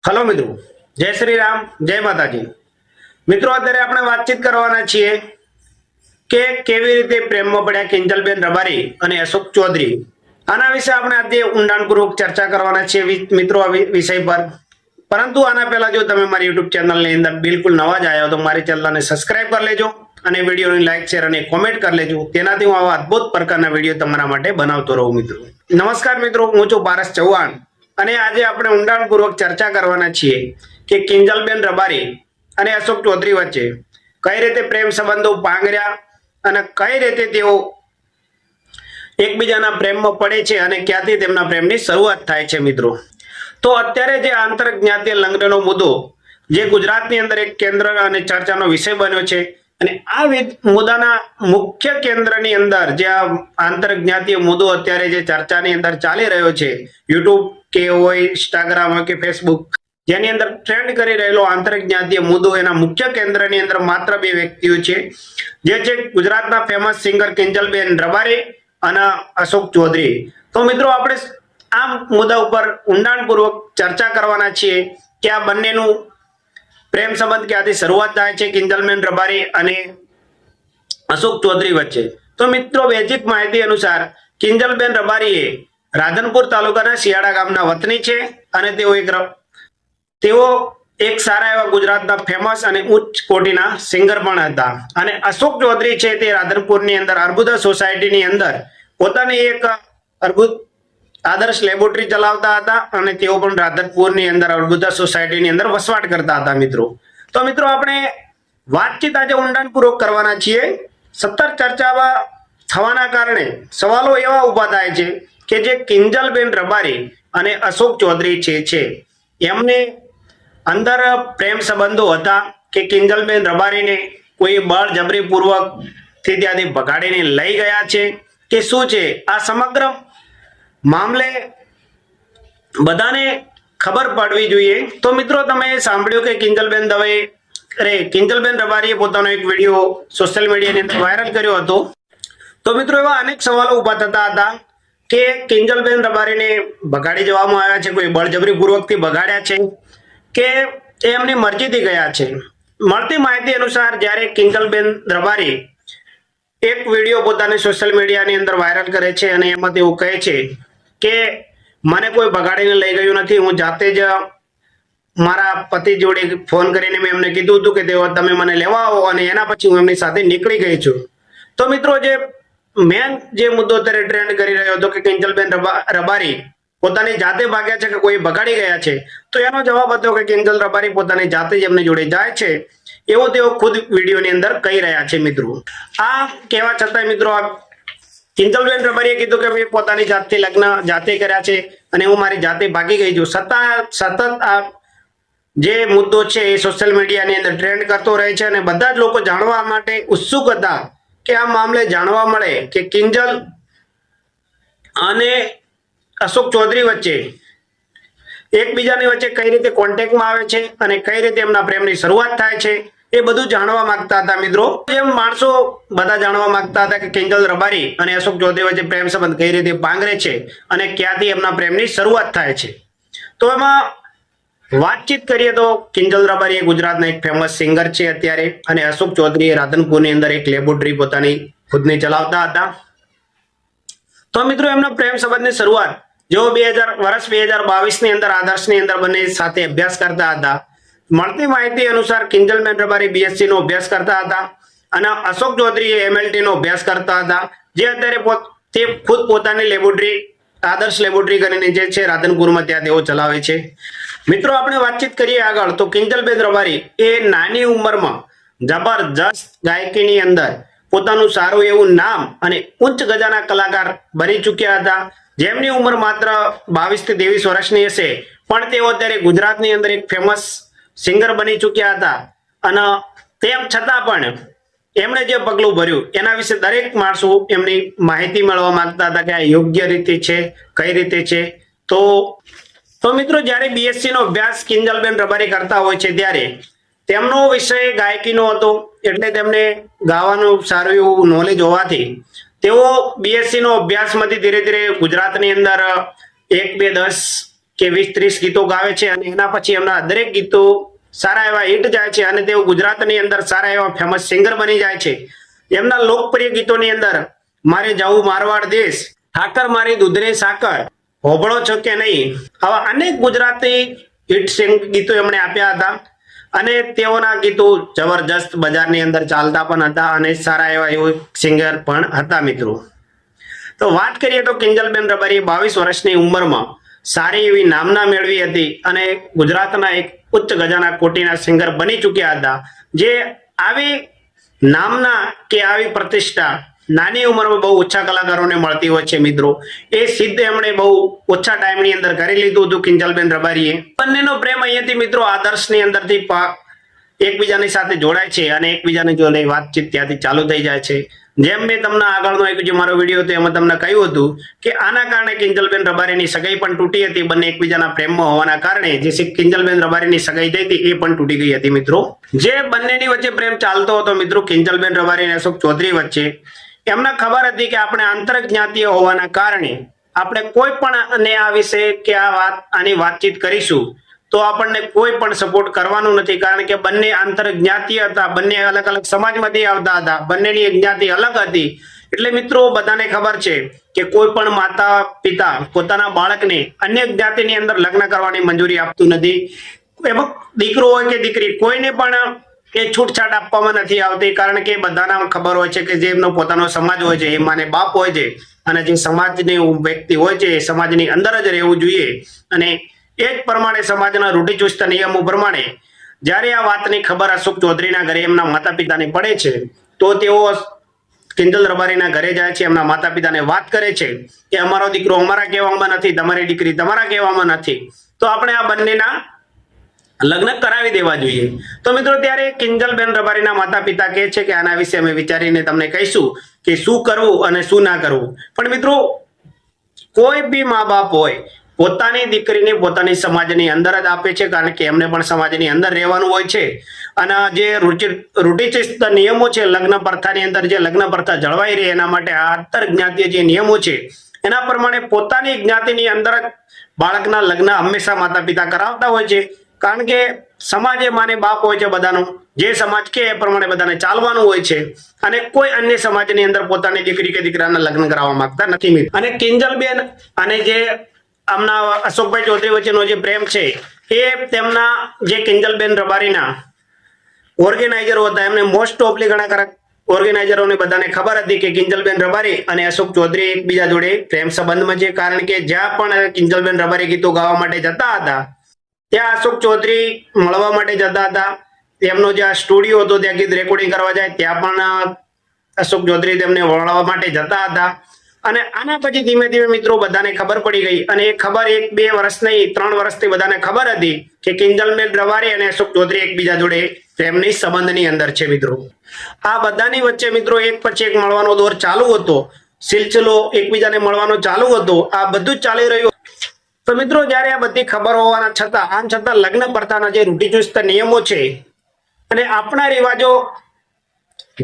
Hello मित्रों, जय श्री राम, जय माताजी। मित्रों, अत्यारे આપણે વાતચીત કરવાના છીએ કે કેવી રીતે પ્રેમમાં પડ્યા કિંજલબેન રબારી અને અશોક ચૌધરી। આના વિશે આપણે આજે ઊંડાણપૂર્વક ચર્ચા કરવાના છીએ મિત્રો આ વિષય પર। પરંતુ આના પહેલા જો તમે મારી YouTube ચેનલની અંદર બિલકુલ નવા જ આવ્યા હો તો મારી ચેનલને સબસ્ક્રાઇબ કરી લેજો અને વિડિયોને લાઈક શેર અને કોમેન્ટ કરી લેજો। તેનાથી હું આવા અદ્ભુત પ્રકારના વિડિયો તમારા માટે બનાવતો રહું મિત્રો। નમસ્કાર મિત્રો, હું છું પારસ ચૌહાણ અને આજે આપણે ઊંડાણપૂર્વક ચર્ચા કરવાના છીએ કે કિંજલબેન રબારી અને અશોક ચૌધરી વચ્ચે કઈ રીતે પ્રેમ સંબંધો પાંગર્યા અને કઈ રીતે તેઓ એકબીજાના પ્રેમમાં પડે છે અને ક્યાંથી તેમના પ્રેમની શરૂઆત થાય છે મિત્રો। તો અત્યારે જે આંતરજ્ઞાતીય લગ્નનો મુદ્દો જે ગુજરાતની અંદર એક કેન્દ્ર અને ચર્ચાનો વિષય બન્યો છે અને આ મુદ્દાના મુખ્ય કેન્દ્રની અંદર જે આંતરજ્ઞાતીય મુદ્દો અત્યારે જે ચર્ચાની અંદર ચાલી રહ્યો છે YouTube કે હોય ઇન્સ્ટાગ્રામ હોય કે ફેસબુક, જેની અંદર ટ્રેન્ડ કરી રહેલો આંતરજ્ઞાતીય મુદ્દો એના મુખ્ય કેન્દ્રની અંદર માત્ર બે વ્યક્તિઓ છે, જે છે ગુજરાતના ફેમસ સિંગર કિંજલબેન રબારી અને અશોક ચૌધરી। તો મિત્રો આપણે આ મુદ્દા ઉપર ઊંડાણપૂર્વક ચર્ચા કરવાના છીએ કે આ બંનેનું પ્રેમ સંબંધ ક્યાંથી શરૂઆત થાય છે કિંજલબેન રબારી અને અશોક ચૌધરી વચ્ચે। તો મિત્રો બેઝિક માહિતી અનુસાર કિંજલબેન રબારીએ રાધનપુર તાલુકાના શિયાળા ગામના વતની છે અને તેઓ એક સારા એવા ગુજરાતના ફેમસ અને ઉચ્ચ કોટીના સિંગર પણ હતા। અને અશોક ચૌધરી છે તે રાધનપુરની અંદર અર્બુદા સોસાયટીની અંદર પોતાની એક આદર્શ લેબોરેટરી ચલાવતા હતા અને તેઓ પણ રાધનપુરની અંદર અર્બુદા સોસાયટીની અંદર વસવાટ કરતા હતા મિત્રો। તો મિત્રો આપણે વાતચીત આજે ઊંડાણપૂર્વક કરવાના છીએ। સતત ચર્ચામાં થવાના કારણે સવાલો એવા ઊભા થાય છે કે જે કિંજલબેન રબારી અને અશોક ચૌધરી છે એમને અંદર પ્રેમ સંબંધો હતા કે કિંજલબેન રબારીને કોઈ બળજબરીપૂર્વક થી ત્યાંથી ભગાડીને લઈ ગયા છે કે શું છે? આ સમગ્ર મામલે બધાને ખબર પડવી જોઈએ। તો મિત્રો તમે સાંભળ્યું કે કિંજલબેન રબારીએ પોતાનો એક વિડીયો સોશિયલ મીડિયાની અંદર વાયરલ કર્યો હતો। તો મિત્રો એવા અનેક સવાલો ઊભા થતા હતા કે કિંજલબેન રબારીને ભગાડી જવામાં આવ્યા છે, કોઈ બળજબરીપૂર્વકથી ભગાડ્યા છે કે એમની મરજીથી ગયા છે। મળતી માહિતી અનુસાર જ્યારે કિંજલબેન રબારી એક વિડીયો પોતાની સોશિયલ મીડિયાની અંદર વાયરલ કરે છે અને એમાં તેઓ કહે છે કે મને કોઈ ભગાડીને લઈ ગયું નથી, હું જાતે જ મારા પતિ જોડે ફોન કરીને મેં એમને કીધું હતું કે તેઓ તમે મને લેવા આવો અને એના પછી હું એમની સાથે નીકળી ગઈ છું। તો મિત્રો જે મેન જે મુદ્દો અત્યારે ટ્રેન્ડ કરી રહ્યો હતો કે કિંજલબેન રબારી પોતાની જાતે ભાગ્યા છે કે કોઈ ભગાડી ગયા છે, તો એનો જવાબ હતો કે કિંજલ રબારી પોતાની જાતે જ એમની જોડે જાય છે એવો તેઓ ખુદ વિડીયોની અંદર કહી રહ્યા છે મિત્રો। આ કહેવા છતાંય મિત્રો આ કિંજલબેન રબારીએ કીધું કે મેં પોતાની જાતથી લગ્ન જાતે કર્યા છે અને હું મારી જાતે ભાગી ગઈ છું। સતત આ જે મુદ્દો છે એ સોશિયલ મીડિયાની અંદર ટ્રેન્ડ કરતો રહે છે અને બધા જ લોકો જાણવા માટે ઉત્સુક હતા કે આ મામલે જાણવા મળે કે કિંજલ અને અશોક ચૌધરી વચ્ચે એકબીજાની વચ્ચે કઈ રીતે કોન્ટેક્ટમાં આવે છે અને કઈ રીતે એમના પ્રેમની શરૂઆત થાય છે એ બધું જાણવા માંગતા હતા મિત્રો। જેમ માણસો બધા જાણવા માંગતા હતા કે કિંજલ રબારી અને અશોક ચૌધરી વચ્ચે પ્રેમ સંબંધ કઈ રીતે પાંગરે છે અને ક્યાંથી એમના પ્રેમની શરૂઆત થાય છે। તો એમાં વાતચીત કરીએ તો કિંજલ રબારી ગુજરાતના એક ફેમસ સિંગર છે અત્યારે અને અશોક ચૌધરી રાધનપુરની અંદર એક લેબોરેટરી પોતાની ખુદની ચલાવતા હતા। તો મિત્રો એમના પ્રેમ સંબંધની શરૂઆત જો વર્ષ 2022 ની અંદર આદર્શની અંદર બંને સાથે અભ્યાસ કરતા હતા। મળતી માહિતી અનુસાર કિંજલબેન રબારી BSc નો અભ્યાસ કરતા હતા અને અશોક ચૌધરી MLT નો અભ્યાસ કરતા હતા, જે અત્યારે તે ખુદ પોતાની લેબોરેટરી આદર્શ લેબોરેટરી કરીને જે છે રાધનપુરમાં ત્યાં તેઓ ચલાવે છે। મિત્રો આપણે વાતચીત કરીએ આગળ તો કિંજલબેન રબારી એ નાની ઉંમરમાં જબરજસ્ત ગાયકીની અંદર પોતાનું સારું એવું નામ અને ઉચ્ચ ગજાના કલાકાર બની ચૂક્યા હતા, જેમની ઉંમર માત્ર 22 થી 23 વર્ષની હશે, પણ તેઓ અત્યારે ગુજરાતની અંદર એક ફેમસ સિંગર બની ચૂક્યા હતા। અને તેમ છતાં પણ એમણે જે પગલું ભર્યું એના વિશે દરેક માણસો એમની માહિતી મેળવવા માંગતા હતા કે આ યોગ્ય રીતે છે કઈ રીતે છે। તો મિત્રો જ્યારે BSc નો અભ્યાસ કિંજલબેન રબારી કરતા હોય છે ત્યારે તેમનો વિષય ગાયકીનો હતો, એટલે તેમને ગાવાનું સારું એવું નોલેજ હોવાથી તેઓ BSc નો અભ્યાસમાંથી ધીરે ધીરે ગુજરાતની અંદર 1, 2, 10 કે 20-30 ગીતો ગાવે છે અને એના પછી એમના દરેક ગીતો સારા એવા હિટ જાય છે અને તેઓ ગુજરાતની અંદર સારા એવા ફેમસ સિંગર બની જાય છે. એમના લોકપ્રિય ગીતોની અંદર મારે જાવું મારવાડ દેશ, ઠાકર મારી દૂધની સાકર, હોબળો છો કે નહીં, આવા અનેક ગુજરાતી હિટ ગીતો એમણે આપ્યા હતા અને તેઓના ગીતો જબરજસ્ત બજારની અંદર ચાલતા પણ હતા અને સારા એવા સિંગર પણ હતા મિત્રો. તો વાત કરીએ તો કિંજલબેન રબારી 22 વર્ષની ઉંમરમાં સારી એવી નામના મેળવી હતી અને ગુજરાતના એક ઉચ્ચ ગજાના કોટીના સિંગર બની ચૂક્યા હતા. જે આવી નામના કે આવી પ્રતિષ્ઠા નાની ઉંમરમાં બહુ ઓછા કલાકારોને મળતી હોય છે મિત્રો. એ સિદ્ધ એમણે બહુ ઓછા ટાઈમની અંદર કરી લીધું હતું કિંજલબેન રબારીએ. બંનેનો પ્રેમ અહીંયાથી મિત્રો આદર્શની અંદરથી એકબીજાની સાથે જોડાય છે અને એકબીજાની જોડે વાતચીત ત્યાંથી ચાલુ થઈ જાય છે. જેમ મેં તમને આગળનો એક જે મારો વિડીયો હતો એમાં તમને કહ્યું હતું કે આના કારણે કિંજલબેન રબારીની સગાઈ પણ તૂટી હતી. બંને એકબીજાના પ્રેમમાં હોવાના કારણે જે કિંજલબેન રબારીની સગાઈ થઈ હતી એ પણ તૂટી ગઈ હતી મિત્રો. જે બંનેની વચ્ચે પ્રેમ ચાલતો હતો મિત્રો કિંજલબેન રબારી અને અશોક ચૌધરી વચ્ચે, એમને ખબર હતી કે આપણે આંતર જ્ઞાતિય હોવાના કારણે આપણે કોઈ પણ આ વિશે કે આની વાતચીત કરીશું તો આપણને કોઈ પણ સપોર્ટ કરવાનું નથી. કારણ કે બંને આંતર જ્ઞાતિય હતા, બંને અલગ અલગ સમાજમાંથી આવતા હતા, બંનેની એક જ્ઞાતિ અલગ હતી. એટલે મિત્રો બધાને ખબર છે કે કોઈ પણ માતા પિતા પોતાના બાળકને અન્ય જ્ઞાતિની અંદર લગ્ન કરવાની મંજૂરી આપતું નથી. એમાં દીકરો હોય કે દીકરી કોઈને પણ એ છૂટછાટ આપવામાં નથી આવતી. કારણ કે બધાના ખબર હોય છે કે જે એમનો પોતાનો સમાજ હોય છે એ માને બાપ હોય છે અને જે સમાજની વ્યક્તિ હોય છે એ સમાજની અંદર જ રહેવું જોઈએ. અને એ જ પ્રમાણે સમાજના રૂઢિચુસ્ત નિયમો પ્રમાણે જ્યારે આ વાતની ખબર અશોક ચૌધરીના ઘરે એમના માતા પિતાને પડે છે તો તેઓ કિંજલ રબારીના ઘરે જાય છે, એમના માતા પિતાને વાત કરે છે કે અમારો દીકરો અમારા કહેવામાં નથી, તમારી દીકરી તમારા કહેવામાં નથી, તો આપણે આ બંનેના લગ્ન કરાવી દેવા જોઈએ. તો મિત્રો ત્યારે કિંજલબેન રબારીના માતા પિતા કહે છે કે આના વિશે અમે વિચારીને તમને કહીશું કે શું કરવું અને શું ના કરવું. પણ મિત્રો કોઈ બી મા બાપ હોય પોતાની દીકરીને પોતાની સમાજની અંદર જ આપે છે. કારણ કે એમને પણ સમાજની અંદર રહેવાનું હોય છે અને જે રૂઢિચુસ્ત નિયમો છે લગ્ન પ્રથાની અંદર, જે લગ્ન પ્રથા જળવાઈ રહે એના માટે આ આંતર જ્ઞાતિય જે નિયમો છે એના પ્રમાણે પોતાની જ્ઞાતિની અંદર જ બાળકના લગ્ન હંમેશા માતા પિતા કરાવતા હોય છે. કારણ કે સમાજે માને બાપ હોય છે બધાનો, જે સમાજ કે એ પ્રમાણે બધાને ચાલવાનું હોય છે અને કોઈ અન્ય સમાજની અંદર પોતાની દીકરી કે દીકરાના લગ્ન કરાવવા માંગતા નથી. અને કિંજલબેન અને જે આમના અશોકભાઈ ચૌધરી વચ્ચેનો જે પ્રેમ છે એ તેમના જે કિંજલબેન રબારીના ઓર્ગેનાઇઝરો હતા એમને મોસ્ટ ઓફલી ઘણા ઓર્ગેનાઇઝરોને બધાને ખબર હતી કે કિંજલબેન રબારી અને અશોક ચૌધરી એકબીજા જોડે પ્રેમ સંબંધમાં છે. કારણ કે જ્યાં પણ કિંજલબેન રબારી ગીતો ગાવા માટે જતા હતા ત્યાં અશોક ચૌધરી મળવા માટે જતા હતા. તેમનો જે સ્ટુડિયો હતો ત્યાં ગીત રેકોર્ડિંગ કરવા જાય ત્યાં પણ અશોક ચૌધરી તેમને વળવા માટે જતા હતા. અને આના પછી ધીમે ધીમે મિત્રો બધાને ખબર પડી ગઈ અને એ ખબર 1-2 વર્ષ નહીં 3 વર્ષથી બધાને ખબર હતી કે કિંજલબેન રબારી અને અશોક ચૌધરી એકબીજા જોડે પ્રેમની સંબંધની અંદર છે મિત્રો. આ બધાની વચ્ચે મિત્રો એક પછી એક મળવાનો દોર ચાલુ હતો, સિલસિલો એકબીજાને મળવાનો ચાલુ હતો, આ બધું જ ચાલી રહ્યું. તો મિત્રો જ્યારે આ બધી ખબર હોવાના છતાં આમ છતાં લગ્ન પ્રથાના જે રૂઢિચુસ્ત નિયમો છે અને આપણા રિવાજો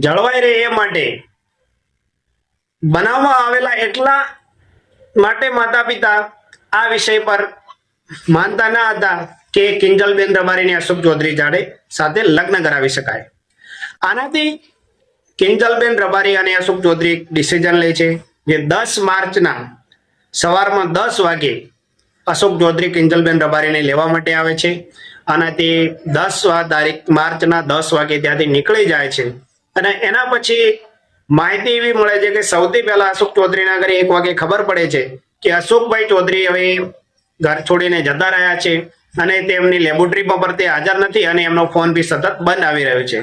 જળવાઈ રહે એ માટે બનાવવામાં આવેલા એટલા માટે માતા પિતા આ વિષય પર માનતા ન હતા કે કિંજલબેન રબારીને અશોક ચૌધરી જાડે સાથે લગ્ન કરાવી શકાય. આનાથી કિંજલબેન રબારી અને અશોક ચૌધરી ડિસિઝન લે છે જે 10 માર્ચના સવારમાં 10 વાગે અશોક ચૌધરી કિંજલબેન રબારીને લેવા માટે આવે છે અને તે 10 માર્ચના 10 વાગે ત્યાંથી નીકળી જાય છે. અને એના પછી માહિતી એવી મળે છે કે સૌથી પહેલા અશોક ચૌધરીના ઘરે 1 વાગે ખબર પડે છે કે અશોકભાઈ ચૌધરી હવે ઘર છોડીને જતા રહ્યા છે અને તેમની લેબોરેટરી પર તે હાજર નથી અને એમનો ફોન બી સતત બંધ આવી રહ્યો છે.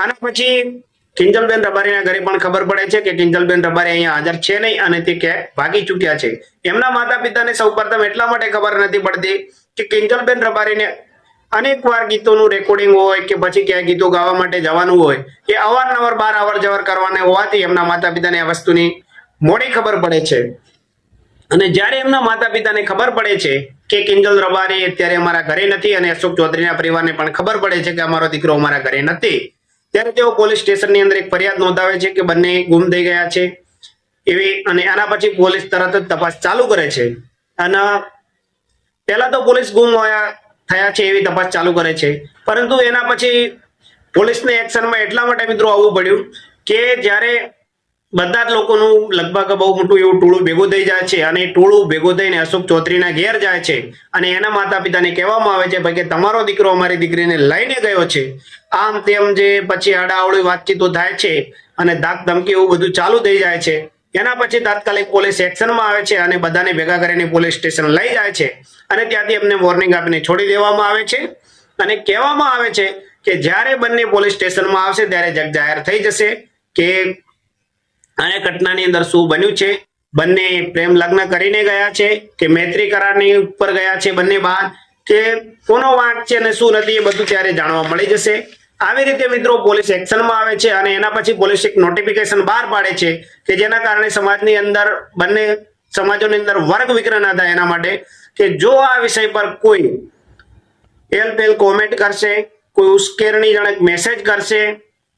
આના પછી કિંજલબેન રબારીના ઘરે પણ ખબર પડે છે કે કિંજલબેન રબારી અહીંયા હાજર છે નહીં અને તે ક્યાંય ભાગી ચૂક્યા છે. એમના માતા પિતાને સૌપ્રથમ એટલા માટે ખબર નથી પડતી કે કિંજલબેન રબારીને અનેક વાર ગીતોનું રેકોર્ડિંગ હોય કે પછી ક્યાંય ગીતો ગાવા માટે જવાનું હોય એ અવારનવાર બહાર અવર જવર કરવાને હોવાથી એમના માતા પિતાને આ વસ્તુની મોડી ખબર પડે છે. અને જ્યારે એમના માતા પિતાને ખબર પડે છે કે કિંજલ રબારી અત્યારે અમારા ઘરે નથી અને અશોક ચૌધરીના પરિવારને પણ ખબર પડે છે કે અમારો દીકરો અમારા ઘરે નથી, ત્યારે તેઓ પોલીસ સ્ટેશનની અંદર એક ફરિયાદ નોંધાવે છે કે બંને ગુમ થઈ ગયા છે એવી. અને આના પછી પોલીસ તરત જ તપાસ ચાલુ કરે છે અને પહેલા તો પોલીસ ગુમ થયા છે એવી તપાસ ચાલુ કરે છે, પરંતુ એના પછી પોલીસને એક્શનમાં એટલા માટે મિત્રો આવવું પડ્યું કે જ્યારે બધા જ લોકોનું લગભગ બહુ મોટું એવું ટોળું ભેગું થઈ જાય છે અને એ ટોળું ભેગું થઈને અશોક ચૌધરીના ઘેર જાય છે અને એના માતા પિતાને કહેવામાં આવે છે ભાઈ કે તમારો દીકરો અમારી દીકરીને લઈને ગયો છે, આમ તેમ જે પછી આડાઅવળી વાતચીતો થાય છે અને ધાક ધમકી એવું બધું ચાલુ થઈ જાય છે। એના પછી તાત્કાલિક પોલીસ એક્શનમાં આવે છે અને બધાને ભેગા કરીને પોલીસ સ્ટેશન લઈ જાય છે અને ત્યાંથી એમને વોર્નિંગ આપીને છોડી દેવામાં આવે છે અને કહેવામાં આવે છે કે જ્યારે બંને પોલીસ સ્ટેશનમાં આવશે ત્યારે જગ જાહેર થઈ જશે કે આ ઘટનાની અંદર શું બન્યું છે, બંને પ્રેમ લગ્ન કરીને ગયા છે કે મૈત્રી કરારની ઉપર ગયા છે બંને બહાર, કે કોનો વાંક છે અને શું નથી એ બધું ત્યારે જાણવા મળી જશે। આવી રીતે મિત્રો પોલીસ એક્શનમાં આવે છે અને એના પછી પોલીસ એક નોટિફિકેશન બહાર પાડે છે કે જેના કારણે સમાજની અંદર બંને સમાજોની અંદર વર્ગ વિગ્રહ ના થાય એના માટે કે જો આ વિષય પર કોઈ એલપેલ કોમેન્ટ કરશે, કોઈ ઉશ્કેરણીજનક મેસેજ કરશે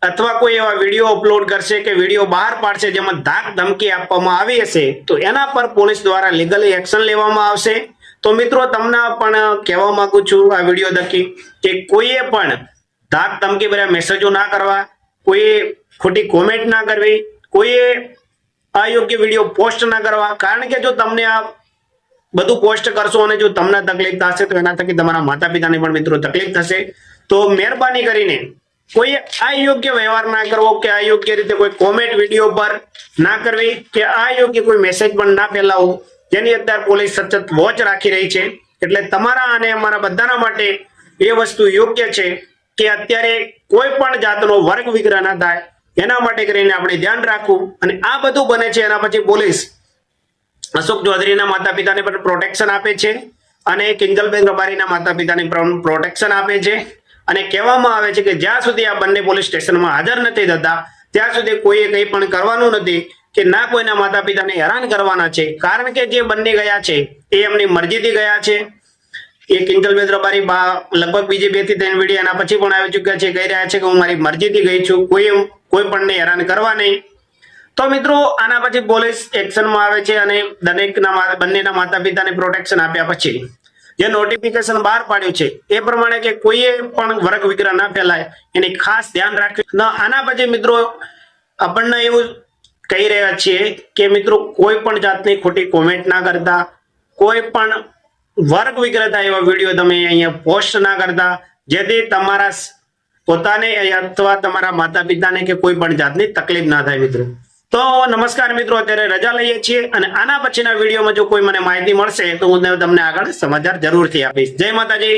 અથવા કોઈ એવા વિડીયો અપલોડ કરશે કે વિડીયો બહાર પાડશે જેમાં ધાક ધમકી આપવામાં આવી હશે તો એના પર પોલીસ દ્વારા લીગલી એક્શન લેવામાં આવશે। તો મિત્રો તમને પણ કહેવા માંગુ છું આ વિડીયો થકી કે કોઈએ પણ ધાક ધમકી ભર્યા મેસેજો ના કરવા, કોઈએ ખોટી કોમેન્ટ ના કરવી, કોઈએ અયોગ્ય વિડીયો પોસ્ટ ના કરવા, કારણ કે જો તમને આ બધું પોસ્ટ કરશો અને જો તમને તકલીફ થશે તો એના થકી તમારા માતા પિતાને પણ મિત્રો તકલીફ થશે। તો મહેરબાની કરીને કોઈ અયોગ્ય વ્યવહાર ના કરવો કે અયોગ્ય રીતે કોઈ કોમેન્ટ વિડીયો પર ના કરવી કે અયોગ્ય કોઈ મેસેજ પણ ના ફેલાવવો, જેની અત્યારે પોલીસ સતત વોચ રાખી રહી છે। એટલે તમારા અને અમારા બધાના માટે એ વસ્તુ યોગ્ય છે કે અત્યારે કોઈ પણ જાતનો વર્ગ વિગ્રહ ના થાય એના માટે કરીને આપણે ધ્યાન રાખવું। અને આ બધું બને છે એના પછી પોલીસ અશોક ચૌધરીના માતા પિતાને પણ પ્રોટેક્શન આપે છે અને કિંજલબેન રબારીના માતા પિતાને પણ પ્રોટેક્શન આપે છે અને કહેવામાં આવે છે કે જ્યાં સુધી આ બંને પોલીસ સ્ટેશનમાં હાજર નથી થતા ત્યાં સુધી કોઈએ કંઈ પણ કરવાનું નથી કે ના કોઈના માતા પિતાને હેરાન કરવાના છે, કારણ કે જે બંને ગયા છે એ એમની મરજીથી ગયા છે। એ કિંજલબેન રબારી લગભગ બીજી 2 થી 3 વિડીયો એના પછી પણ આવી ચૂક્યા છે, કહી રહ્યા છે કે હું મારી મરજીથી ગઈ છું, કોઈ પણ હેરાન કરવા નહીં। તો મિત્રો આના પછી પોલીસ એક્શનમાં આવે છે અને બંનેના માતા પિતાને પ્રોટેક્શન આપ્યા પછી જે નોટિફિકેશન બહાર પાડ્યું છે એ પ્રમાણે કે કોઈએ પણ વર્ગ વિગ્રહ ના ફેલાય એની ખાસ ધ્યાન રાખવું। આના પછી મિત્રો આપણને એવું કહી રહ્યા છીએ કે મિત્રો કોઈ પણ જાતની ખોટી કોમેન્ટ ના કરતા, કોઈ પણ વર્ગ વિગ્રહ થાય એવા વિડીયો તમે અહીંયા પોસ્ટ ના કરતા, જેથી તમારા પોતાને અથવા તમારા માતા પિતાને કે કોઈ પણ જાતની તકલીફ ના થાય મિત્રો। તો નમસ્કાર મિત્રો, અત્યારે રજા લઈએ છીએ અને આના પછીના વિડીયોમાં જો કોઈ મને માહિતી મળશે તો હું તમને આગળ સમાચાર જરૂરથી આપીશ। જય માતાજી।